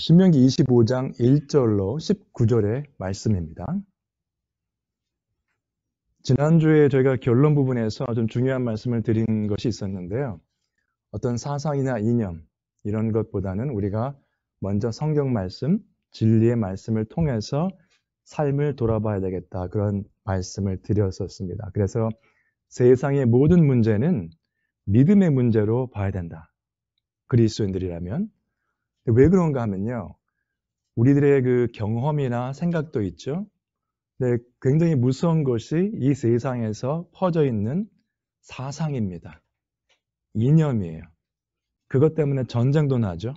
신명기 25장 1절로 19절의 말씀입니다. 지난주에 저희가 결론 부분에서 좀 중요한 말씀을 드린 것이 있었는데요. 어떤 사상이나 이념 이런 것보다는 우리가 먼저 성경 말씀, 진리의 말씀을 통해서 삶을 돌아봐야 되겠다, 그런 말씀을 드렸었습니다. 그래서 세상의 모든 문제는 믿음의 문제로 봐야 된다, 그리스도인들이라면. 왜 그런가 하면요, 우리들의 그 경험이나 생각도 있죠. 네, 굉장히 무서운 것이 이 세상에서 퍼져 있는 사상입니다. 이념이에요. 그것 때문에 전쟁도 나죠.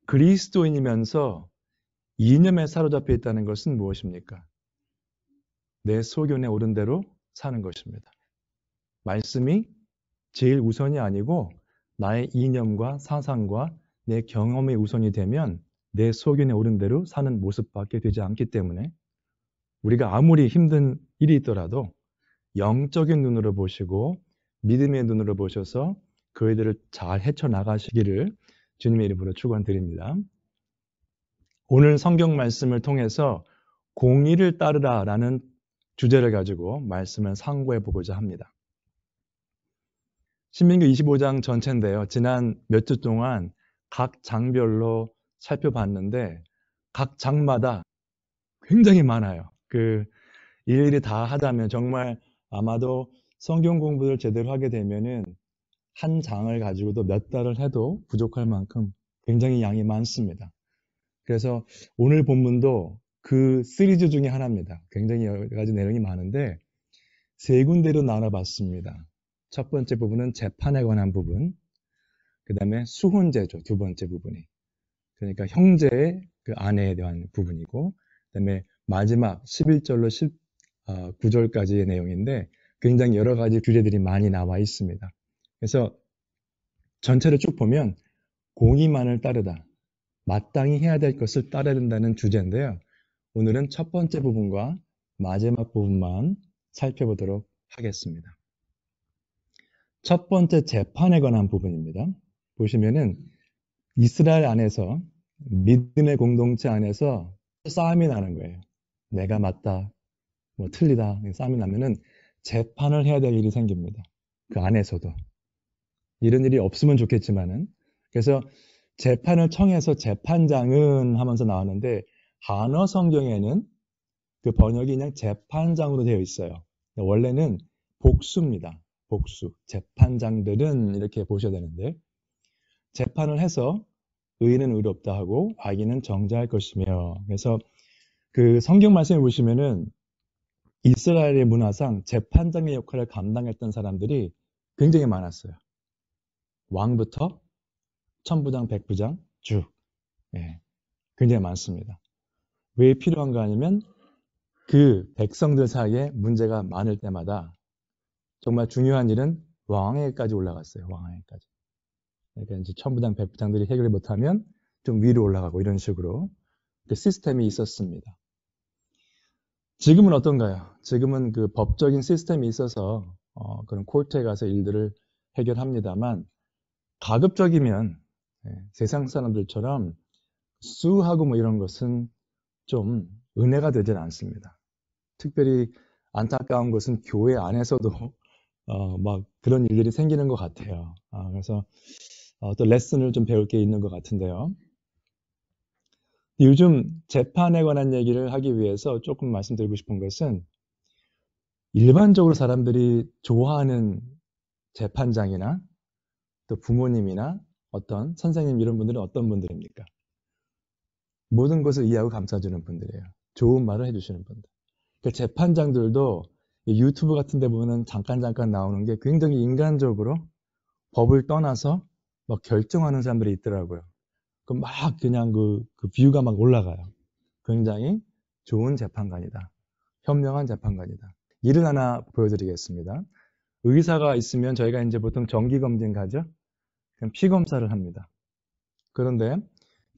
그리스도인이면서 이념에 사로잡혀 있다는 것은 무엇입니까? 내 소견에 오른 대로 사는 것입니다. 말씀이 제일 우선이 아니고 나의 이념과 사상과 내 경험이 우선이 되면 내 소견에 오른 대로 사는 모습밖에 되지 않기 때문에 우리가 아무리 힘든 일이 있더라도 영적인 눈으로 보시고 믿음의 눈으로 보셔서 그 일들을 잘 헤쳐나가시기를 주님의 이름으로 축원드립니다. 오늘 성경 말씀을 통해서 공의를 따르라라는 주제를 가지고 말씀을 상고해 보고자 합니다. 신명기 25장 전체인데요. 지난 몇 주 동안 각 장별로 살펴봤는데 각 장마다 굉장히 많아요. 일일이 다 하자면 정말 아마도 성경 공부를 제대로 하게 되면은 한 장을 가지고도 몇 달을 해도 부족할 만큼 굉장히 양이 많습니다. 그래서 오늘 본문도 그 시리즈 중에 하나입니다. 굉장히 여러 가지 내용이 많은데 세 군데로 나눠봤습니다. 첫 번째 부분은 재판에 관한 부분, 그 다음에 수혼제죠, 두 번째 부분이. 그러니까 형제의 그 아내에 대한 부분이고, 그 다음에 마지막 11절로 19절까지의 내용인데 굉장히 여러 가지 규례들이 많이 나와 있습니다. 그래서 전체를 쭉 보면 공의만을 따르다, 마땅히 해야 될 것을 따라야 된다는 주제인데요. 오늘은 첫 번째 부분과 마지막 부분만 살펴보도록 하겠습니다. 첫 번째 재판에 관한 부분입니다. 보시면은 이스라엘 안에서 믿음의 공동체 안에서 싸움이 나는 거예요. 내가 맞다, 뭐 틀리다, 싸움이 나면은 재판을 해야 될 일이 생깁니다. 그 안에서도. 이런 일이 없으면 좋겠지만은. 그래서 재판을 청해서 재판장은 하면서 나왔는데 한어 성경에는 그 번역이 그냥 재판장으로 되어 있어요. 원래는 복수입니다. 복수. 재판장들은 이렇게 보셔야 되는데 재판을 해서 의인은 의롭다 하고 악인은 정죄할 것이며, 그래서 그 성경 말씀을 보시면은 이스라엘의 문화상 재판장의 역할을 감당했던 사람들이 굉장히 많았어요. 왕부터 천부장, 백부장 쭉. 굉장히 많습니다. 왜 필요한가 하면 그 백성들 사이에 문제가 많을 때마다 정말 중요한 일은 왕에게까지 올라갔어요. 왕에게까지. 그러니까 이제 천부장, 백부장들이 해결을 못하면 좀 위로 올라가고 이런 식으로 그 시스템이 있었습니다. 지금은 어떤가요? 지금은 그 법적인 시스템이 있어서 그런 코트에 가서 일들을 해결합니다만 가급적이면 세상 사람들처럼 수하고 뭐 이런 것은 좀 은혜가 되질 않습니다. 특별히 안타까운 것은 교회 안에서도 막 그런 일들이 생기는 것 같아요. 그래서 또 레슨을 좀 배울 게 있는 것 같은데요. 요즘 재판에 관한 얘기를 하기 위해서 조금 말씀드리고 싶은 것은 일반적으로 사람들이 좋아하는 재판장이나 또 부모님이나 어떤 선생님 이런 분들은 어떤 분들입니까? 모든 것을 이해하고 감싸주는 분들이에요. 좋은 말을 해주시는 분들. 그 재판장들도 유튜브 같은 데 보면 잠깐 나오는 게 굉장히 인간적으로 법을 떠나서 막 결정하는 사람들이 있더라고요. 막 그냥 그 뷰가 막 올라가요. 굉장히 좋은 재판관이다. 현명한 재판관이다. 일을 하나 보여드리겠습니다. 의사가 있으면 저희가 이제 보통 정기검진 가죠? 그럼 피검사를 합니다. 그런데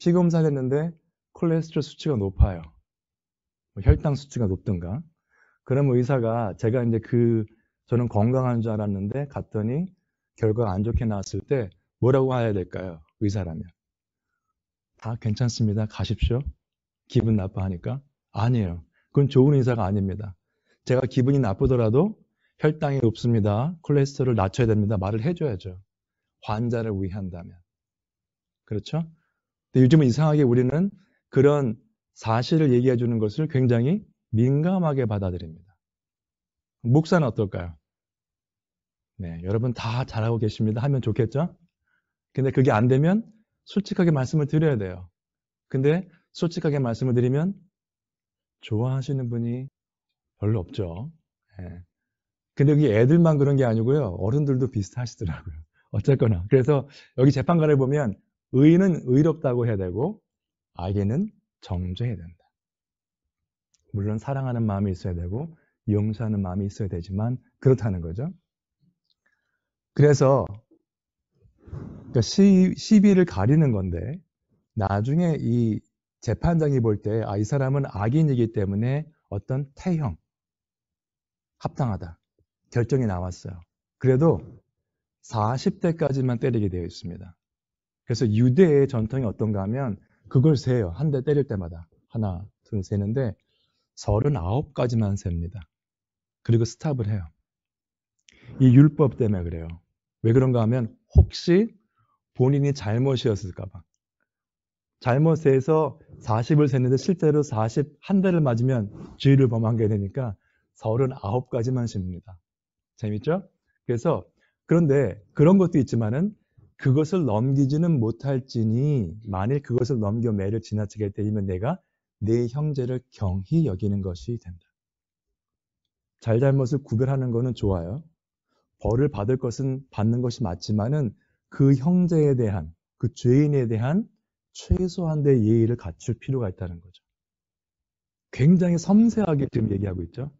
피검사를 했는데 콜레스테롤 수치가 높아요. 뭐 혈당 수치가 높든가. 그러면 의사가 제가 이제 저는 건강한 줄 알았는데 갔더니 결과가 안 좋게 나왔을 때 뭐라고 해야 될까요? 의사라면. 다 괜찮습니다. 가십시오. 기분 나빠하니까. 아니에요. 그건 좋은 의사가 아닙니다. 제가 기분이 나쁘더라도 혈당이 높습니다. 콜레스테롤을 낮춰야 됩니다. 말을 해줘야죠. 환자를 위한다면. 그렇죠? 근데 요즘은 이상하게 우리는 그런 사실을 얘기해 주는 것을 굉장히 민감하게 받아들입니다. 목사는 어떨까요? 네, 여러분 다 잘하고 계십니다. 하면 좋겠죠? 근데 그게 안 되면 솔직하게 말씀을 드려야 돼요. 근데 솔직하게 말씀을 드리면 좋아하시는 분이 별로 없죠. 예. 근데 그게 애들만 그런 게 아니고요. 어른들도 비슷하시더라고요. 어쨌거나. 그래서 여기 재판관을 보면 의는 의롭다고 해야 되고 악에는 정죄해야 된다. 물론 사랑하는 마음이 있어야 되고 용서하는 마음이 있어야 되지만 그렇다는 거죠. 그래서 그러니까 시비를 가리는 건데 나중에 이 재판장이 볼 때 이 사람은 악인이기 때문에 어떤 태형, 합당하다. 결정이 나왔어요. 그래도 40대까지만 때리게 되어 있습니다. 그래서 유대의 전통이 어떤가 하면 그걸 세요. 한 대 때릴 때마다. 하나, 둘, 세는데 39까지만 셉니다. 그리고 스탑을 해요. 이 율법 때문에 그래요. 왜 그런가 하면 혹시 본인이 잘못이었을까 봐. 잘못해서 40을 셌는데 실제로 41대를 맞으면 죄를 범한 게 되니까 39까지만 셉니다. 재밌죠? 그래서 그런데 그런 것도 있지만은 그것을 넘기지는 못할지니 만일 그것을 넘겨 매를 지나치게 되면 내가 내 형제를 경히 여기는 것이 된다. 잘잘못을 구별하는 것은 좋아요. 벌을 받을 것은 받는 것이 맞지만은 그 형제에 대한 그 죄인에 대한 최소한의 예의를 갖출 필요가 있다는 거죠. 굉장히 섬세하게 지금 얘기하고 있죠.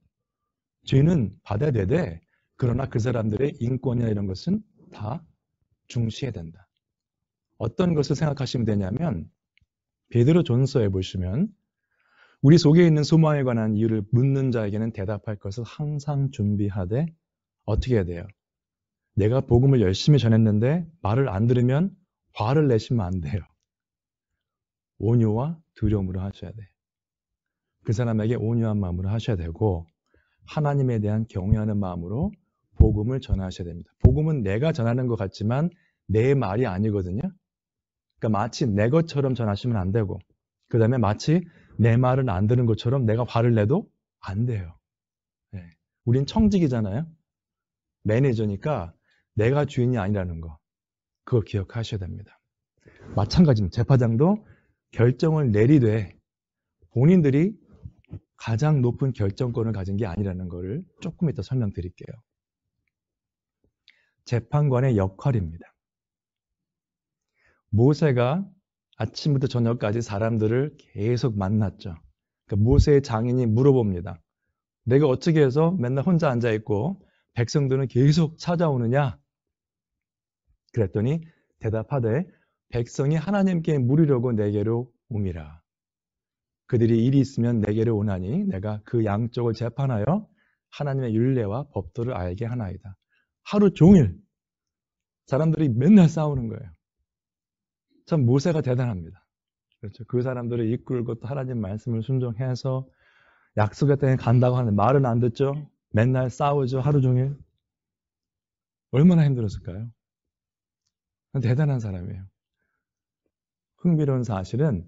죄는 받아야 되되 그러나 그 사람들의 인권이나 이런 것은 다 중시해야 된다. 어떤 것을 생각하시면 되냐면 베드로 전서에 보시면 우리 속에 있는 소망에 관한 이유를 묻는 자에게는 대답할 것을 항상 준비하되 어떻게 해야 돼요? 내가 복음을 열심히 전했는데 말을 안 들으면 화를 내시면 안 돼요. 온유와 두려움으로 하셔야 돼요. 그 사람에게 온유한 마음으로 하셔야 되고 하나님에 대한 경외하는 마음으로 복음을 전하셔야 됩니다. 복음은 내가 전하는 것 같지만 내 말이 아니거든요. 그러니까 마치 내 것처럼 전하시면 안 되고 그 다음에 마치 내 말을 안 듣는 것처럼 내가 화를 내도 안 돼요. 네. 우린 청직이잖아요. 매니저니까 내가 주인이 아니라는 거 그걸 기억하셔야 됩니다. 마찬가지입니다. 재판장도 결정을 내리되 본인들이 가장 높은 결정권을 가진 게 아니라는 것을 조금 이따 설명드릴게요. 재판관의 역할입니다. 모세가 아침부터 저녁까지 사람들을 계속 만났죠. 그러니까 모세의 장인이 물어봅니다. 내가 어떻게 해서 맨날 혼자 앉아있고 백성들은 계속 찾아오느냐? 그랬더니 대답하되 백성이 하나님께 물으려고 내게로 옴이라. 그들이 일이 있으면 내게로 오나니 내가 그 양쪽을 재판하여 하나님의 율례와 법도를 알게 하나이다. 하루 종일 사람들이 맨날 싸우는 거예요. 참 모세가 대단합니다. 그렇죠. 그 사람들을 이끌고 또 하나님 말씀을 순종해서 약속의 땅에 간다고 하는데 말은 안 듣죠. 맨날 싸우죠. 하루 종일. 얼마나 힘들었을까요? 대단한 사람이에요. 흥미로운 사실은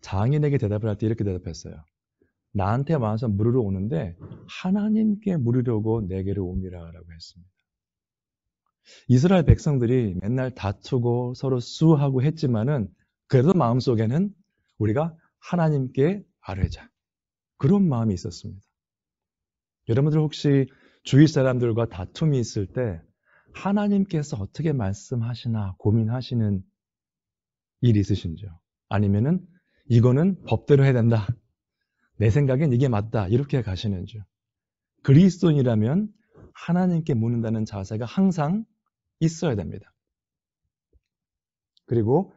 장인에게 대답을 할 때 이렇게 대답했어요. 나한테 와서 물으러 오는데 하나님께 물으려고 내게로 옴이라라고 했습니다. 이스라엘 백성들이 맨날 다투고 서로 수하고 했지만은 그래도 마음속에는 우리가 하나님께 아뢰자. 그런 마음이 있었습니다. 여러분들 혹시 주위 사람들과 다툼이 있을 때 하나님께서 어떻게 말씀하시나 고민하시는 일이 있으신지요? 아니면은 이거는 법대로 해야 된다. 내 생각엔 이게 맞다. 이렇게 가시는지요? 그리스도인이라면 하나님께 묻는다는 자세가 항상 있어야 됩니다. 그리고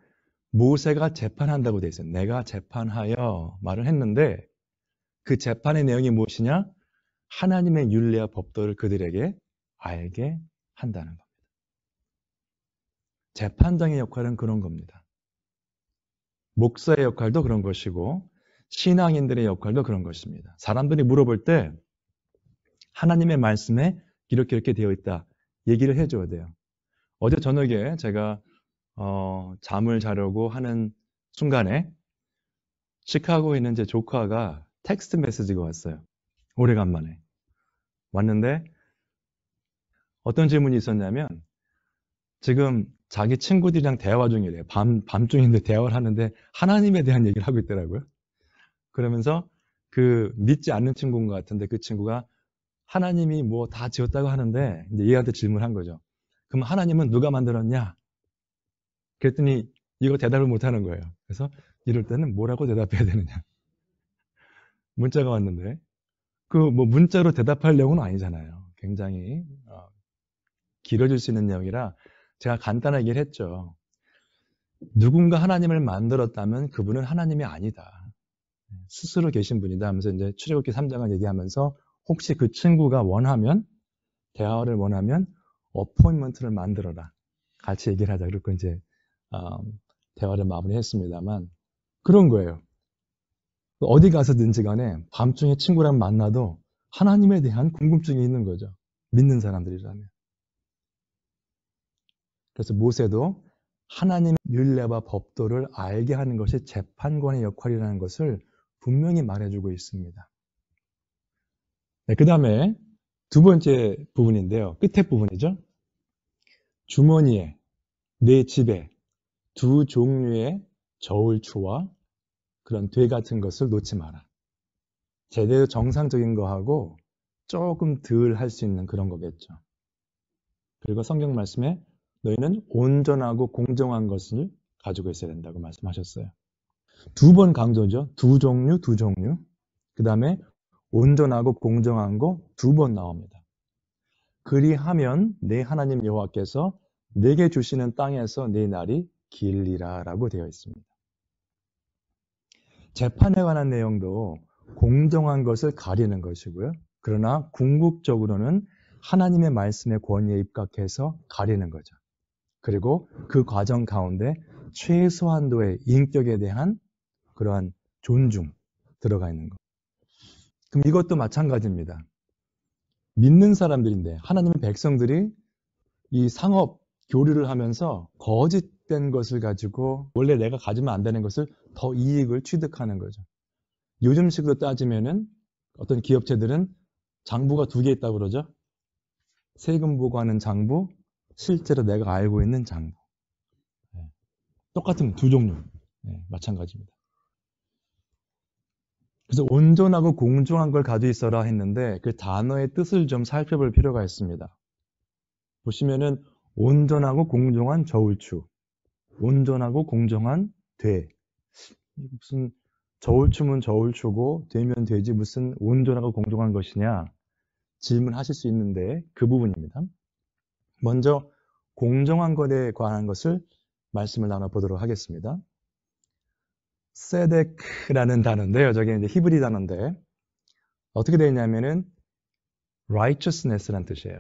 모세가 재판한다고 되어 있어요. 내가 재판하여 말을 했는데 그 재판의 내용이 무엇이냐? 하나님의 율례와 법도를 그들에게 알게 한다는 겁니다. 재판장의 역할은 그런 겁니다. 목사의 역할도 그런 것이고 신앙인들의 역할도 그런 것입니다. 사람들이 물어볼 때 하나님의 말씀에 이렇게 되어 있다. 얘기를 해줘야 돼요. 어제 저녁에 제가 잠을 자려고 하는 순간에 시카고에 있는 제 조카가 텍스트 메시지가 왔어요. 오래간만에. 왔는데 어떤 질문이 있었냐면 지금 자기 친구들이랑 대화 중이래요. 밤중인데 대화를 하는데 하나님에 대한 얘기를 하고 있더라고요. 그러면서 그 믿지 않는 친구인 것 같은데 그 친구가 하나님이 뭐 다 지었다고 하는데 이제 얘한테 질문한 거죠. 그럼 하나님은 누가 만들었냐? 그랬더니 이거 대답을 못 하는 거예요. 그래서 이럴 때는 뭐라고 대답해야 되느냐? 문자가 왔는데 그 뭐 문자로 대답할 내용은 아니잖아요. 굉장히 길어질 수 있는 내용이라 제가 간단하게 얘기를 했죠. 누군가 하나님을 만들었다면 그분은 하나님이 아니다. 스스로 계신 분이다 하면서 이제 출애굽기 3장을 얘기하면서 혹시 그 친구가 원하면 대화를 원하면 어포인먼트를 만들어라. 같이 얘기를 하자. 그리고 이제 대화를 마무리했습니다만 그런 거예요. 어디 가서든지 간에 밤중에 친구랑 만나도 하나님에 대한 궁금증이 있는 거죠. 믿는 사람들이라면. 그래서 모세도 하나님의 율례와 법도를 알게 하는 것이 재판관의 역할이라는 것을 분명히 말해주고 있습니다. 네, 그 다음에 두 번째 부분인데요. 끝에 부분이죠. 주머니에, 내 집에 두 종류의 저울추와 그런 돼 같은 것을 놓지 마라. 제대로 정상적인 거하고 조금 덜 할 수 있는 그런 거겠죠. 그리고 성경 말씀에 너희는 온전하고 공정한 것을 가지고 있어야 된다고 말씀하셨어요. 두 번 강조죠. 두 종류, 두 종류. 그 다음에 온전하고 공정한 거 두 번 나옵니다. 그리하면 내 하나님 여호와께서 내게 주시는 땅에서 내 날이 길리라 라고 되어 있습니다. 재판에 관한 내용도 공정한 것을 가리는 것이고요. 그러나 궁극적으로는 하나님의 말씀의 권위에 입각해서 가리는 거죠. 그리고 그 과정 가운데 최소한도의 인격에 대한 그러한 존중 들어가 있는 것. 그럼 이것도 마찬가지입니다. 믿는 사람들인데 하나님의 백성들이 이 상업 교류를 하면서 거짓된 것을 가지고 원래 내가 가지면 안 되는 것을 더 이익을 취득하는 거죠. 요즘식으로 따지면은 어떤 기업체들은 장부가 두 개 있다고 그러죠. 세금 보고하는 장부, 실제로 내가 알고 있는 장부. 똑같은 두 종류. 마찬가지입니다. 그래서 온전하고 공정한 걸 가지고 있어라 했는데 그 단어의 뜻을 좀 살펴볼 필요가 있습니다. 보시면은 온전하고 공정한 저울추, 온전하고 공정한 돼. 무슨 저울추면 저울추고 되면 되지 무슨 온전하고 공정한 것이냐 질문하실 수 있는데 그 부분입니다. 먼저 공정한 것에 관한 것을 말씀을 나눠보도록 하겠습니다. 세덱라는 단어인데요. 저게 이제 히브리 단어인데 어떻게 되어 있냐면은 righteousness라는 뜻이에요.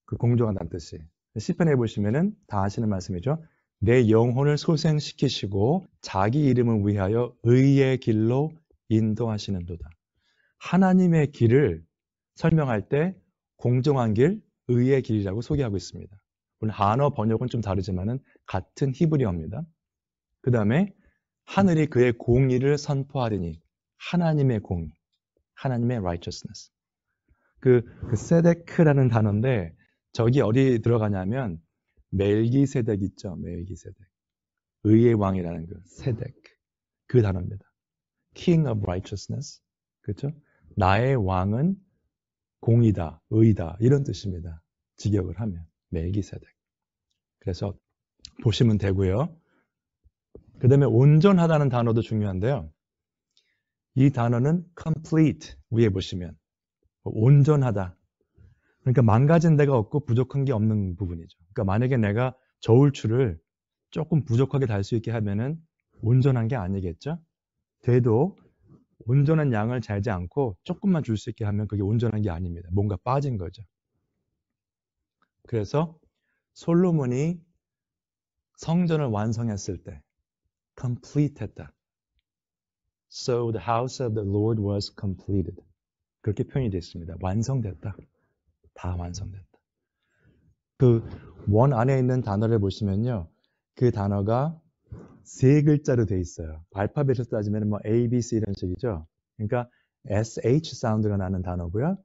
그 공정하다는 뜻이. 시편에 보시면은 다 아시는 말씀이죠. 내 영혼을 소생시키시고 자기 이름을 위하여 의의 길로 인도하시는도다. 하나님의 길을 설명할 때 공정한 길, 의의 길이라고 소개하고 있습니다. 물론 한어 번역은 좀 다르지만은 같은 히브리어입니다. 그 다음에 하늘이 그의 공의를 선포하리니 하나님의 공의, 하나님의 righteousness. 그 세데크라는 단어인데 저기 어디 들어가냐면 멜기세덱 있죠. 멜기세덱. 의의 왕이라는 그 세덱. 그 단어입니다. King of righteousness. 그렇죠? 나의 왕은 공의다, 의다 이런 뜻입니다. 직역을 하면 멜기세덱. 그래서 보시면 되고요. 그 다음에 온전하다는 단어도 중요한데요. 이 단어는 complete 위에 보시면 온전하다. 그러니까 망가진 데가 없고 부족한 게 없는 부분이죠. 그러니까 만약에 내가 저울추를 조금 부족하게 달 수 있게 하면은 온전한 게 아니겠죠? 돼도 온전한 양을 재지 않고 조금만 줄 수 있게 하면 그게 온전한 게 아닙니다. 뭔가 빠진 거죠. 그래서 솔로몬이 성전을 완성했을 때 complete 했다. So the house of the Lord was completed. 그렇게 표현이 되어 있습니다. 완성됐다. 다 완성됐다. 그 원 안에 있는 단어를 보시면요. 그 단어가 세 글자로 되어 있어요. 알파벳으로 따지면 뭐 A, B, C 이런 식이죠. 그러니까 SH 사운드가 나는 단어고요.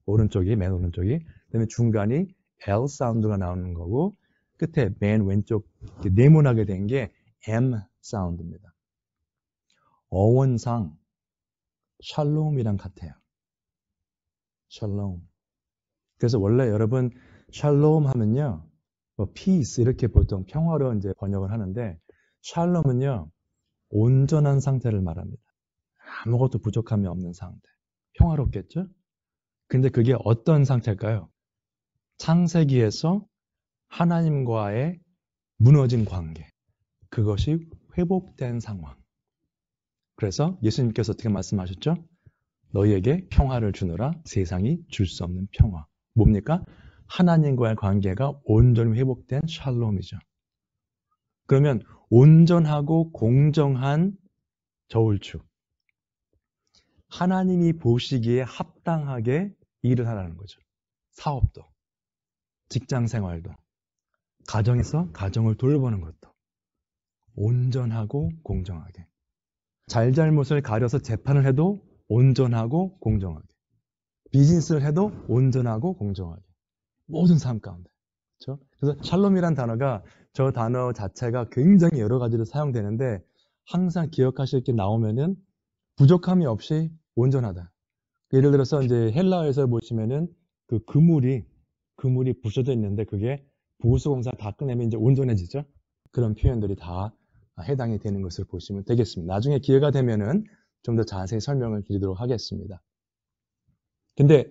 오른쪽이, 맨 오른쪽이. 그다음에 중간이 L 사운드가 나오는 거고 끝에 맨 왼쪽 네모나게 된 게 M 사운드입니다. 어원상 샬롬이랑 같아요. 샬롬. 그래서 원래 여러분 샬롬 하면요. 뭐 peace 이렇게 보통 평화로 이제 번역을 하는데 샬롬은요. 온전한 상태를 말합니다. 아무것도 부족함이 없는 상태. 평화롭겠죠? 근데 그게 어떤 상태일까요? 창세기에서 하나님과의 무너진 관계. 그것이 회복된 상황. 그래서 예수님께서 어떻게 말씀하셨죠? 너희에게 평화를 주노라 세상이 줄 수 없는 평화. 뭡니까? 하나님과의 관계가 온전히 회복된 샬롬이죠. 그러면 온전하고 공정한 저울추. 하나님이 보시기에 합당하게 일을 하라는 거죠. 사업도, 직장생활도, 가정에서 가정을 돌보는 것도 온전하고 공정하게. 잘잘못을 가려서 재판을 해도 온전하고 공정하게. 비즈니스를 해도 온전하고 공정하게. 모든 삶 가운데. 그렇죠? 그래서 샬롬이란 단어가 저 단어 자체가 굉장히 여러 가지로 사용되는데 항상 기억하실 게 나오면은 부족함이 없이 온전하다. 예를 들어서 이제 헬라어에서 보시면은 그 그물이 부셔져 있는데 그게 부수공사 다 끝내면 이제 온전해지죠. 그런 표현들이 다 해당이 되는 것을 보시면 되겠습니다. 나중에 기회가 되면은 좀 더 자세히 설명을 드리도록 하겠습니다. 근데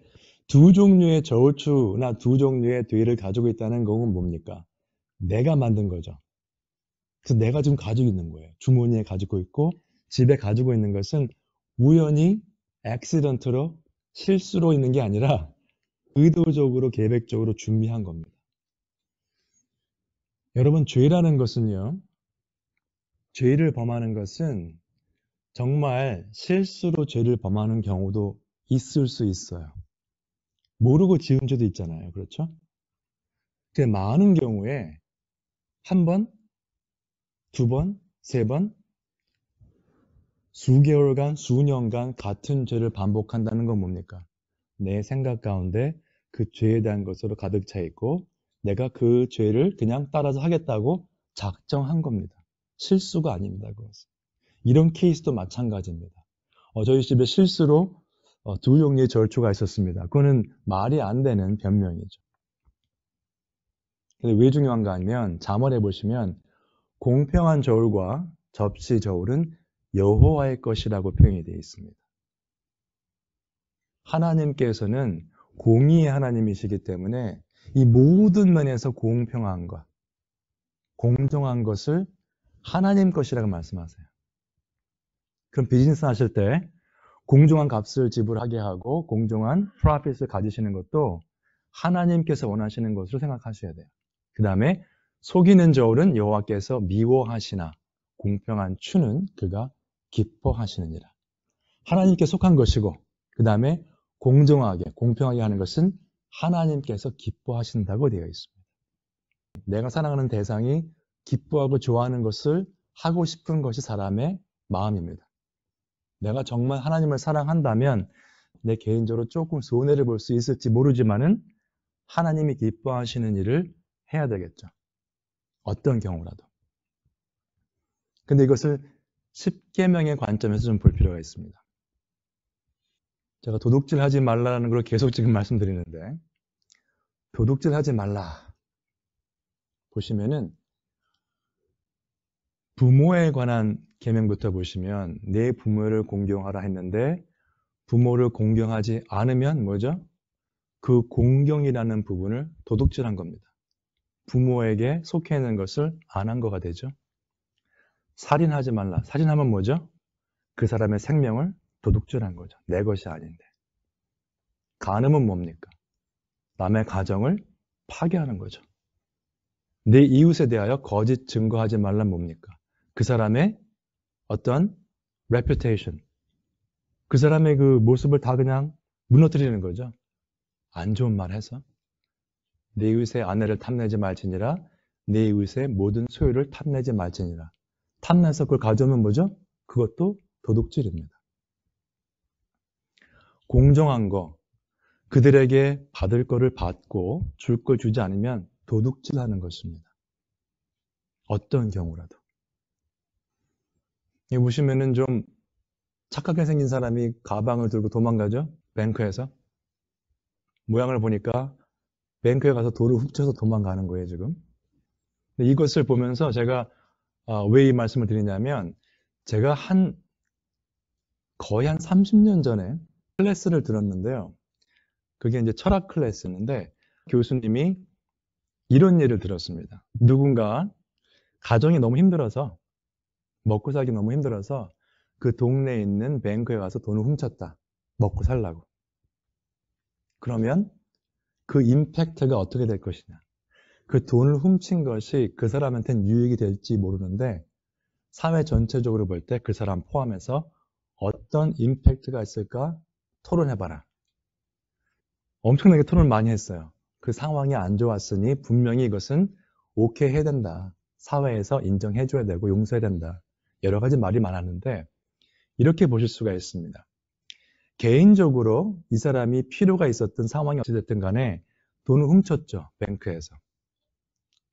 두 종류의 저울추나 두 종류의 뒤를 가지고 있다는 것은 뭡니까? 내가 만든 거죠. 그래서 내가 지금 가지고 있는 거예요. 주머니에 가지고 있고 집에 가지고 있는 것은 우연히 액시던트로 실수로 있는 게 아니라 의도적으로 계획적으로 준비한 겁니다. 여러분 죄라는 것은요. 죄를 범하는 것은 정말 실수로 죄를 범하는 경우도 있을 수 있어요. 모르고 지은 죄도 있잖아요. 그렇죠? 근데 많은 경우에 한 번, 두 번, 세 번, 수개월간, 수년간 같은 죄를 반복한다는 건 뭡니까? 내 생각 가운데 그 죄에 대한 것으로 가득 차 있고 내가 그 죄를 그냥 따라서 하겠다고 작정한 겁니다. 실수가 아닙니다. 그것은. 이런 케이스도 마찬가지입니다. 저희 집에 실수로 두 종류의 절초가 있었습니다. 그거는 말이 안 되는 변명이죠. 근데 왜 중요한가 하면 잠언에 보시면 공평한 저울과 접시 저울은 여호와의 것이라고 표현이 되어 있습니다. 하나님께서는 공의의 하나님이시기 때문에 이 모든 면에서 공평한 것, 공정한 것을 하나님 것이라고 말씀하세요. 그럼 비즈니스 하실 때 공정한 값을 지불하게 하고 공정한 프로핏을 가지시는 것도 하나님께서 원하시는 것으로 생각하셔야 돼요. 그 다음에 속이는 저울은 여호와께서 미워하시나 공평한 추는 그가 기뻐하시느니라. 하나님께 속한 것이고 그 다음에 공정하게 공평하게 하는 것은 하나님께서 기뻐하신다고 되어 있습니다. 내가 사랑하는 대상이 기뻐하고 좋아하는 것을 하고 싶은 것이 사람의 마음입니다. 내가 정말 하나님을 사랑한다면 내 개인적으로 조금 손해를 볼 수 있을지 모르지만은 하나님이 기뻐하시는 일을 해야 되겠죠. 어떤 경우라도. 근데 이것을 10계명의 관점에서 좀 볼 필요가 있습니다. 제가 도둑질 하지 말라는 걸 계속 지금 말씀드리는데 도둑질 하지 말라 보시면은 부모에 관한 계명부터 보시면 내 부모를 공경하라 했는데 부모를 공경하지 않으면 뭐죠? 그 공경이라는 부분을 도둑질한 겁니다. 부모에게 속해 있는 것을 안 한 거가 되죠. 살인하지 말라. 살인하면 뭐죠? 그 사람의 생명을 도둑질한 거죠. 내 것이 아닌데. 간음은 뭡니까? 남의 가정을 파괴하는 거죠. 내 이웃에 대하여 거짓 증거하지 말란 뭡니까? 그 사람의 어떤 reputation. 그 사람의 그 모습을 다 그냥 무너뜨리는 거죠. 안 좋은 말 해서. 내 이웃의 아내를 탐내지 말지니라. 내 이웃의 모든 소유를 탐내지 말지니라. 탐내서 그걸 가져오면 뭐죠? 그것도 도둑질입니다. 공정한 거, 그들에게 받을 거를 받고 줄 걸 주지 않으면 도둑질하는 것입니다. 어떤 경우라도. 여기 보시면은 좀 착하게 생긴 사람이 가방을 들고 도망가죠? 뱅크에서. 모양을 보니까 뱅크에 가서 돈을 훔쳐서 도망가는 거예요, 지금. 근데 이것을 보면서 제가 왜 이 말씀을 드리냐면 제가 거의 한 30년 전에 클래스를 들었는데요. 그게 이제 철학 클래스였는데 교수님이 이런 예를 들었습니다. 누군가 가정이 너무 힘들어서 먹고 살기 너무 힘들어서 그 동네에 있는 뱅크에 가서 돈을 훔쳤다. 먹고 살라고. 그러면 그 임팩트가 어떻게 될 것이냐. 그 돈을 훔친 것이 그 사람한테는 유익이 될지 모르는데 사회 전체적으로 볼 때 그 사람 포함해서 어떤 임팩트가 있을까 토론해봐라. 엄청나게 토론을 많이 했어요. 그 상황이 안 좋았으니 분명히 이것은 오케이 해야 된다. 사회에서 인정해줘야 되고 용서해야 된다. 여러 가지 말이 많았는데 이렇게 보실 수가 있습니다. 개인적으로 이 사람이 필요가 있었던 상황이 어찌됐든 간에 돈을 훔쳤죠. 뱅크에서.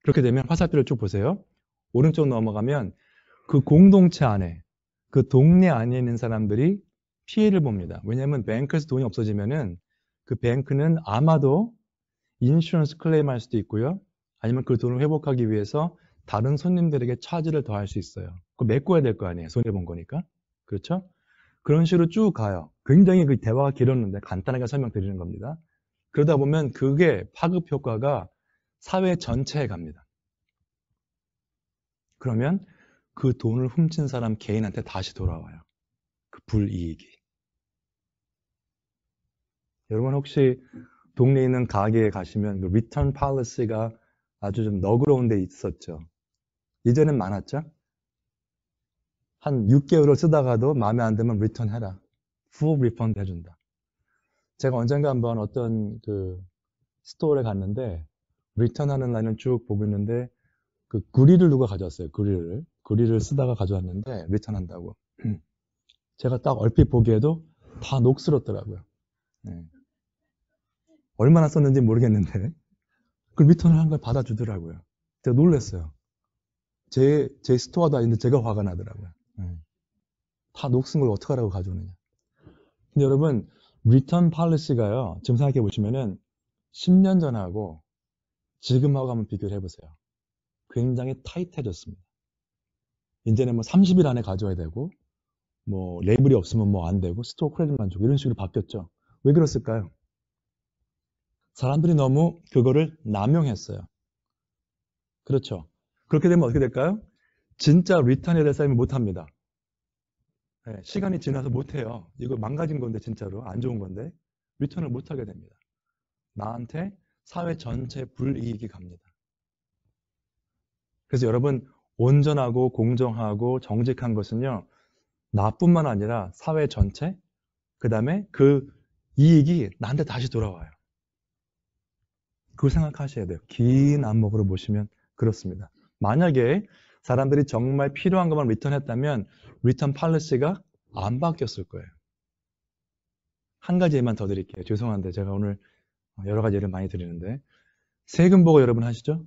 그렇게 되면 화살표를 쭉 보세요. 오른쪽 넘어가면 그 공동체 안에 그 동네 안에 있는 사람들이 피해를 봅니다. 왜냐하면 뱅크에서 돈이 없어지면은 그 뱅크는 아마도 인슈런스 클레임할 수도 있고요. 아니면 그 돈을 회복하기 위해서 다른 손님들에게 차지를 더할 수 있어요. 그거 메꿔야 될 거 아니에요. 손해본 거니까. 그렇죠? 그런 식으로 쭉 가요. 굉장히 그 대화가 길었는데 간단하게 설명드리는 겁니다. 그러다 보면 그게 파급 효과가 사회 전체에 갑니다. 그러면 그 돈을 훔친 사람 개인한테 다시 돌아와요. 그 불이익이. 여러분 혹시 동네에 있는 가게에 가시면 그 리턴 팔리시가 아주 좀 너그러운 데 있었죠. 이제는 많았죠. 한 6개월을 쓰다가도 마음에 안 들면 리턴해라. full refund 해준다. 제가 언젠가 한번 어떤 그 스토어에 갔는데 리턴하는 라인을 쭉 보고 있는데 그 구리를 누가 가져왔어요. 구리를 쓰다가 가져왔는데 리턴한다고. 제가 딱 얼핏 보기에도 다 녹슬었더라고요. 네. 얼마나 썼는지 모르겠는데 그 리턴을 한 걸 받아주더라고요. 제가 놀랐어요. 제 스토어도 아닌데 제가 화가 나더라고요. 네. 다 녹슨 걸 어떡하라고 가져오느냐. 근데 여러분 리턴 팔리시가요. 지금 생각해 보시면은 10년 전하고 지금하고 한번 비교를 해보세요. 굉장히 타이트해졌습니다. 이제는 뭐 30일 안에 가져야 되고 뭐 레이블이 없으면 뭐 안 되고 스토어 크레딧만 주고 이런 식으로 바뀌었죠. 왜 그랬을까요? 사람들이 너무 그거를 남용했어요. 그렇죠. 그렇게 되면 어떻게 될까요? 진짜 리턴해야 될 사람이 못합니다. 네, 시간이 지나서 못해요. 이거 망가진 건데 진짜로 안 좋은 건데 리턴을 못하게 됩니다. 나한테 사회 전체 불이익이 갑니다. 그래서 여러분 온전하고 공정하고 정직한 것은요. 나뿐만 아니라 사회 전체 그 다음에 그 이익이 나한테 다시 돌아와요. 그걸 생각하셔야 돼요. 긴 안목으로 보시면 그렇습니다. 만약에 사람들이 정말 필요한 것만 리턴했다면 리턴 팔리시가 안 바뀌었을 거예요. 한 가지 예만 더 드릴게요. 죄송한데 제가 오늘 여러 가지 예를 많이 드리는데 세금 보고 여러분 하시죠?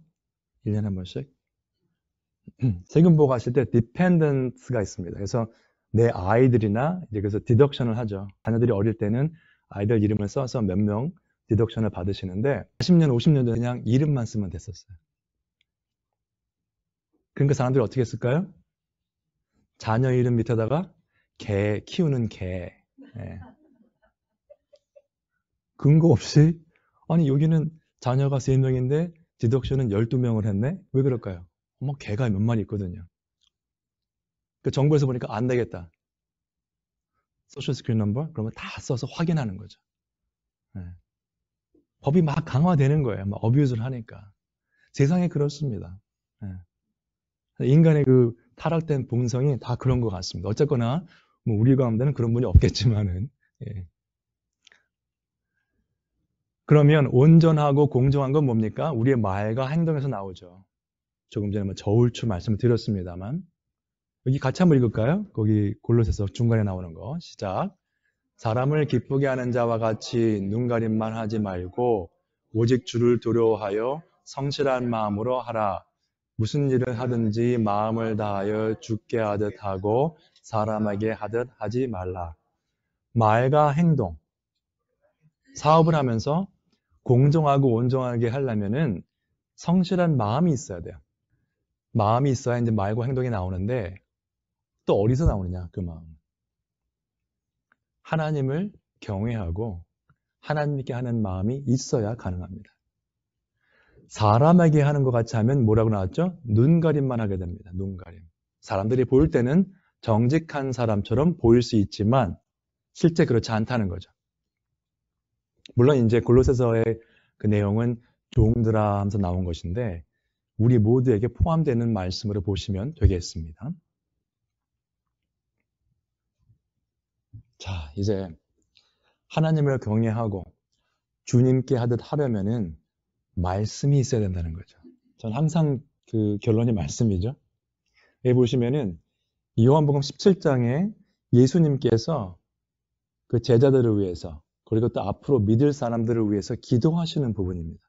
1년에 한 번씩. 세금 보고 하실 때 디펜던스가 있습니다. 그래서 내 아이들이나 이제 그래서 디덕션을 하죠. 자녀들이 어릴 때는 아이들 이름을 써서 몇 명 디덕션을 받으시는데 40년, 50년 전에 그냥 이름만 쓰면 됐었어요. 그러니까 사람들이 어떻게 했을까요? 자녀 이름 밑에다가 개, 키우는 개. 예. 근거 없이 아니 여기는 자녀가 3명인데 디덕션은 12명을 했네? 왜 그럴까요? 개가 몇 마리 있거든요. 그 정부에서 보니까 안 되겠다. 소셜 스크린 넘버? 그러면 다 써서 확인하는 거죠. 예. 법이 막 강화되는 거예요. 막 어뷰즈를 하니까. 세상에 그렇습니다. 예. 인간의 그 타락된 본성이 다 그런 것 같습니다. 어쨌거나 뭐 우리 가운데는 그런 분이 없겠지만은 예. 그러면 온전하고 공정한 건 뭡니까? 우리의 말과 행동에서 나오죠. 조금 전에 뭐 저울추 말씀을 드렸습니다만 여기 같이 한번 읽을까요? 거기 골로새서 중간에 나오는 거 시작. 사람을 기쁘게 하는 자와 같이 눈가림만 하지 말고 오직 주를 두려워하여 성실한 마음으로 하라. 무슨 일을 하든지 마음을 다하여 주께 하듯 하고 사람에게 하듯 하지 말라. 말과 행동, 사업을 하면서 공정하고 온전하게 하려면은 성실한 마음이 있어야 돼요. 마음이 있어야 이제 말과 행동이 나오는데 또 어디서 나오느냐 그 마음. 하나님을 경외하고 하나님께 하는 마음이 있어야 가능합니다. 사람에게 하는 것 같이 하면 뭐라고 나왔죠? 눈가림만 하게 됩니다. 눈가림. 사람들이 볼 때는 정직한 사람처럼 보일 수 있지만 실제 그렇지 않다는 거죠. 물론 이제 골로새서의 그 내용은 종들아 하면서 나온 것인데 우리 모두에게 포함되는 말씀으로 보시면 되겠습니다. 자, 이제 하나님을 경외하고 주님께 하듯 하려면은 말씀이 있어야 된다는 거죠. 전 항상 그 결론이 말씀이죠. 여기 보시면은 요한복음 17장에 예수님께서 그 제자들을 위해서 그리고 또 앞으로 믿을 사람들을 위해서 기도하시는 부분입니다.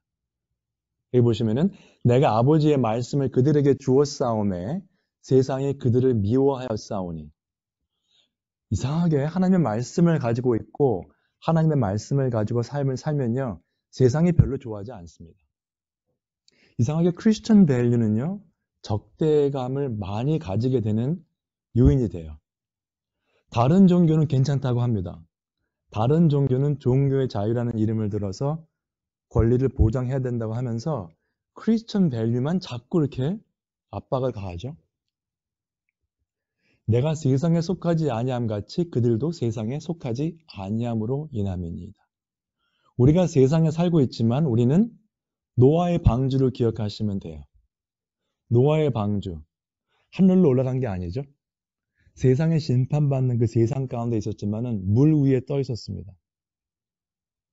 여기 보시면은 내가 아버지의 말씀을 그들에게 주었사오매 세상이 그들을 미워하였사오니 이상하게 하나님의 말씀을 가지고 있고 하나님의 말씀을 가지고 삶을 살면요 세상이 별로 좋아하지 않습니다. 이상하게 크리스천 밸류는요 적대감을 많이 가지게 되는 요인이 돼요. 다른 종교는 괜찮다고 합니다. 다른 종교는 종교의 자유라는 이름을 들어서 권리를 보장해야 된다고 하면서 크리스천 밸류만 자꾸 이렇게 압박을 가하죠. 내가 세상에 속하지 아니함 같이 그들도 세상에 속하지 아니함으로 인함이니이다. 우리가 세상에 살고 있지만 우리는 노아의 방주를 기억하시면 돼요. 노아의 방주, 하늘로 올라간 게 아니죠. 세상에 심판받는 그 세상 가운데 있었지만은 물 위에 떠 있었습니다.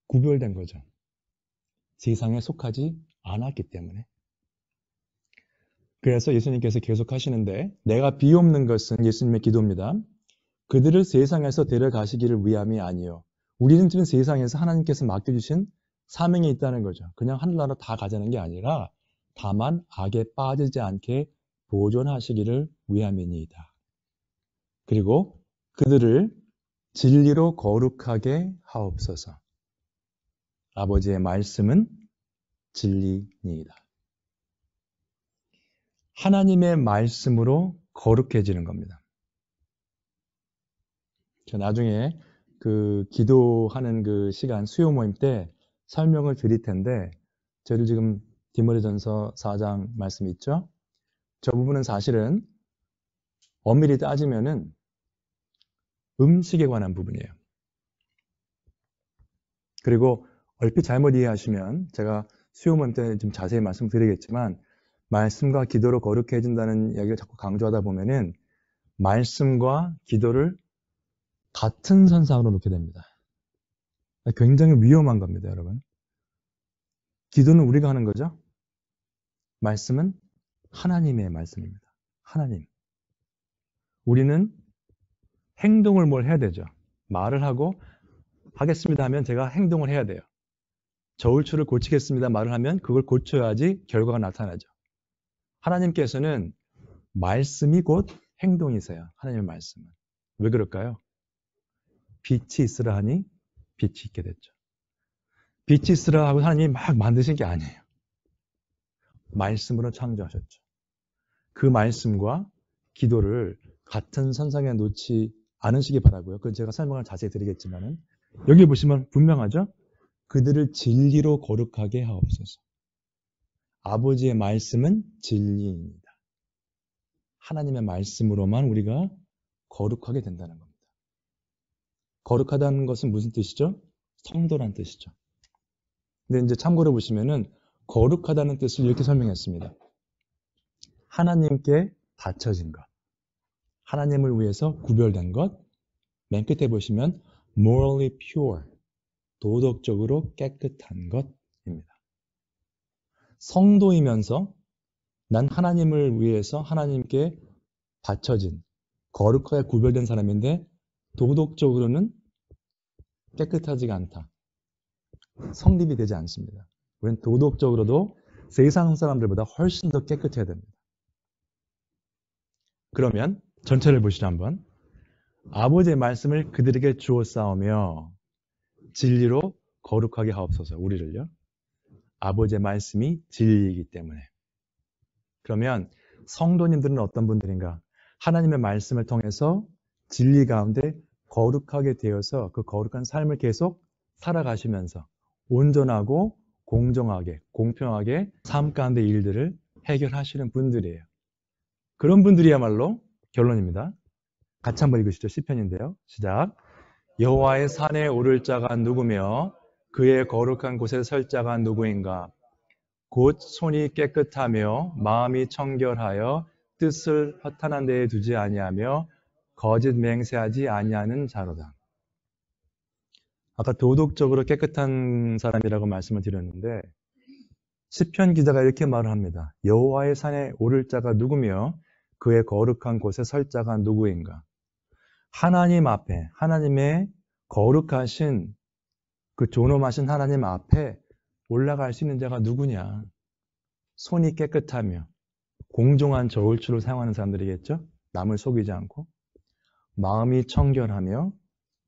구별된 거죠. 세상에 속하지 않았기 때문에. 그래서 예수님께서 계속 하시는데 내가 비옵는 것은 예수님의 기도입니다. 그들을 세상에서 데려가시기를 위함이 아니요. 우리는 지금 세상에서 하나님께서 맡겨주신 사명이 있다는 거죠. 그냥 하늘나라 다 가자는 게 아니라 다만 악에 빠지지 않게 보존하시기를 위함이니이다. 그리고 그들을 진리로 거룩하게 하옵소서. 아버지의 말씀은 진리니이다. 하나님의 말씀으로 거룩해지는 겁니다. 저 나중에 그 기도하는 그 시간 수요 모임 때 설명을 드릴 텐데 저희들 지금 디모데전서 4장 말씀 있죠? 저 부분은 사실은 엄밀히 따지면은 음식에 관한 부분이에요. 그리고 얼핏 잘못 이해하시면 제가 수요 모임 때 좀 자세히 말씀드리겠지만 말씀과 기도로 거룩해진다는 이야기를 자꾸 강조하다 보면은 말씀과 기도를 같은 선상으로 놓게 됩니다. 굉장히 위험한 겁니다, 여러분. 기도는 우리가 하는 거죠. 말씀은 하나님의 말씀입니다. 하나님. 우리는 행동을 뭘 해야 되죠. 말을 하고 하겠습니다 하면 제가 행동을 해야 돼요. 저울추를 고치겠습니다 말을 하면 그걸 고쳐야지 결과가 나타나죠. 하나님께서는 말씀이 곧 행동이세요. 하나님의 말씀은. 왜 그럴까요? 빛이 있으라 하니 빛이 있게 됐죠. 빛이 있으라 하고 하나님이 막 만드신 게 아니에요. 말씀으로 창조하셨죠. 그 말씀과 기도를 같은 선상에 놓지 않으시기 바라고요. 그건 제가 설명을 자세히 드리겠지만은 여기 보시면 분명하죠. 그들을 진리로 거룩하게 하옵소서. 아버지의 말씀은 진리입니다. 하나님의 말씀으로만 우리가 거룩하게 된다는 겁니다. 거룩하다는 것은 무슨 뜻이죠? 성도란 뜻이죠. 근데 이제 참고로 보시면은 거룩하다는 뜻을 이렇게 설명했습니다. 하나님께 바쳐진 것. 하나님을 위해서 구별된 것. 맨 끝에 보시면 morally pure, 도덕적으로 깨끗한 것입니다. 성도이면서 난 하나님을 위해서 하나님께 바쳐진 거룩하게 구별된 사람인데 도덕적으로는 깨끗하지가 않다. 성립이 되지 않습니다. 우리는 도덕적으로도 세상 사람들보다 훨씬 더 깨끗해야 됩니다. 그러면 전체를 보시죠 한번. 아버지의 말씀을 그들에게 주어 싸우며 진리로 거룩하게 하옵소서. 우리를요. 아버지의 말씀이 진리이기 때문에. 그러면 성도님들은 어떤 분들인가? 하나님의 말씀을 통해서 진리 가운데 거룩하게 되어서 그 거룩한 삶을 계속 살아가시면서 온전하고 공정하게, 공평하게 삶 가운데 일들을 해결하시는 분들이에요. 그런 분들이야말로 결론입니다. 같이 한번 읽으시죠. 시편인데요. 시작. 여호와의 산에 오를 자가 누구며 그의 거룩한 곳에 설 자가 누구인가? 곧 손이 깨끗하며 마음이 청결하여 뜻을 허탄한 데에 두지 아니하며 거짓 맹세하지 아니하는 자로다. 아까 도덕적으로 깨끗한 사람이라고 말씀을 드렸는데 시편 기자가 이렇게 말을 합니다. 여호와의 산에 오를 자가 누구며 그의 거룩한 곳에 설 자가 누구인가? 하나님 앞에, 하나님의 거룩하신 그 존엄하신 하나님 앞에 올라갈 수 있는 자가 누구냐? 손이 깨끗하며 공정한 저울추를 사용하는 사람들이겠죠? 남을 속이지 않고 마음이 청결하며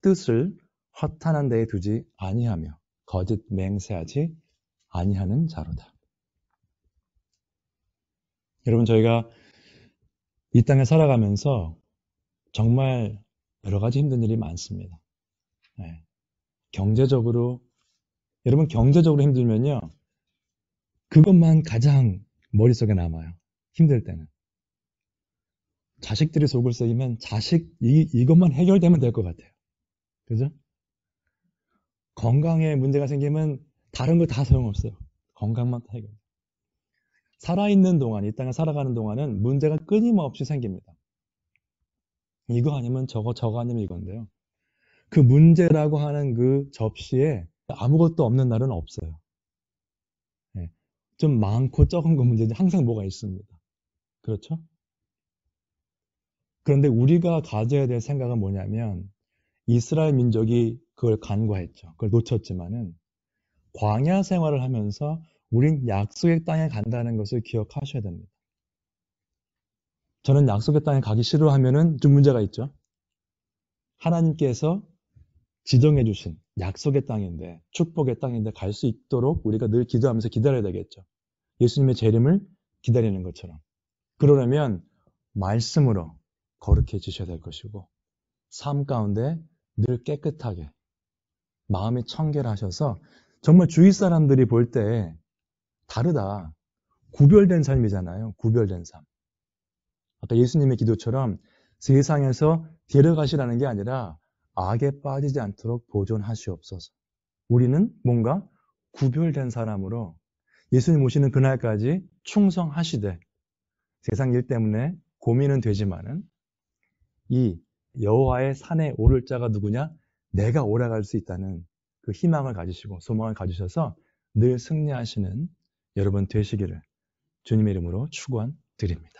뜻을 허탄한 데에 두지 아니하며 거짓 맹세하지 아니하는 자로다. 여러분 저희가 이 땅에 살아가면서 정말 여러 가지 힘든 일이 많습니다. 네. 경제적으로 여러분 경제적으로 힘들면요. 그것만 가장 머릿속에 남아요. 힘들 때는. 자식들이 속을 썩이면 이것만 해결되면 될 것 같아요. 그죠? 건강에 문제가 생기면 다른 거 다 소용없어요. 건강만 해결. 살아있는 동안, 이 땅에 살아가는 동안은 문제가 끊임없이 생깁니다. 이거 아니면 저거 아니면 이건데요. 그 문제라고 하는 그 접시에 아무것도 없는 날은 없어요. 네. 좀 많고 적은 거 문제는 항상 뭐가 있습니다. 그렇죠? 그런데 우리가 가져야 될 생각은 뭐냐면 이스라엘 민족이 그걸 간과했죠. 그걸 놓쳤지만은 광야 생활을 하면서 우린 약속의 땅에 간다는 것을 기억하셔야 됩니다. 저는 약속의 땅에 가기 싫어하면은 좀 문제가 있죠. 하나님께서 지정해 주신 약속의 땅인데 축복의 땅인데 갈 수 있도록 우리가 늘 기도하면서 기다려야 되겠죠. 예수님의 재림을 기다리는 것처럼. 그러려면 말씀으로 거룩해지셔야 될 것이고 삶 가운데 늘 깨끗하게 마음이 청결하셔서 정말 주위 사람들이 볼 때 다르다. 구별된 삶이잖아요. 구별된 삶. 아까 예수님의 기도처럼 세상에서 데려가시라는 게 아니라 악에 빠지지 않도록 보존하시옵소서. 우리는 뭔가 구별된 사람으로 예수님 오시는 그날까지 충성하시되 세상 일 때문에 고민은 되지만은 이 여호와의 산에 오를 자가 누구냐? 내가 올라갈 수 있다는 그 희망을 가지시고 소망을 가지셔서 늘 승리하시는 여러분 되시기를 주님의 이름으로 축원드립니다.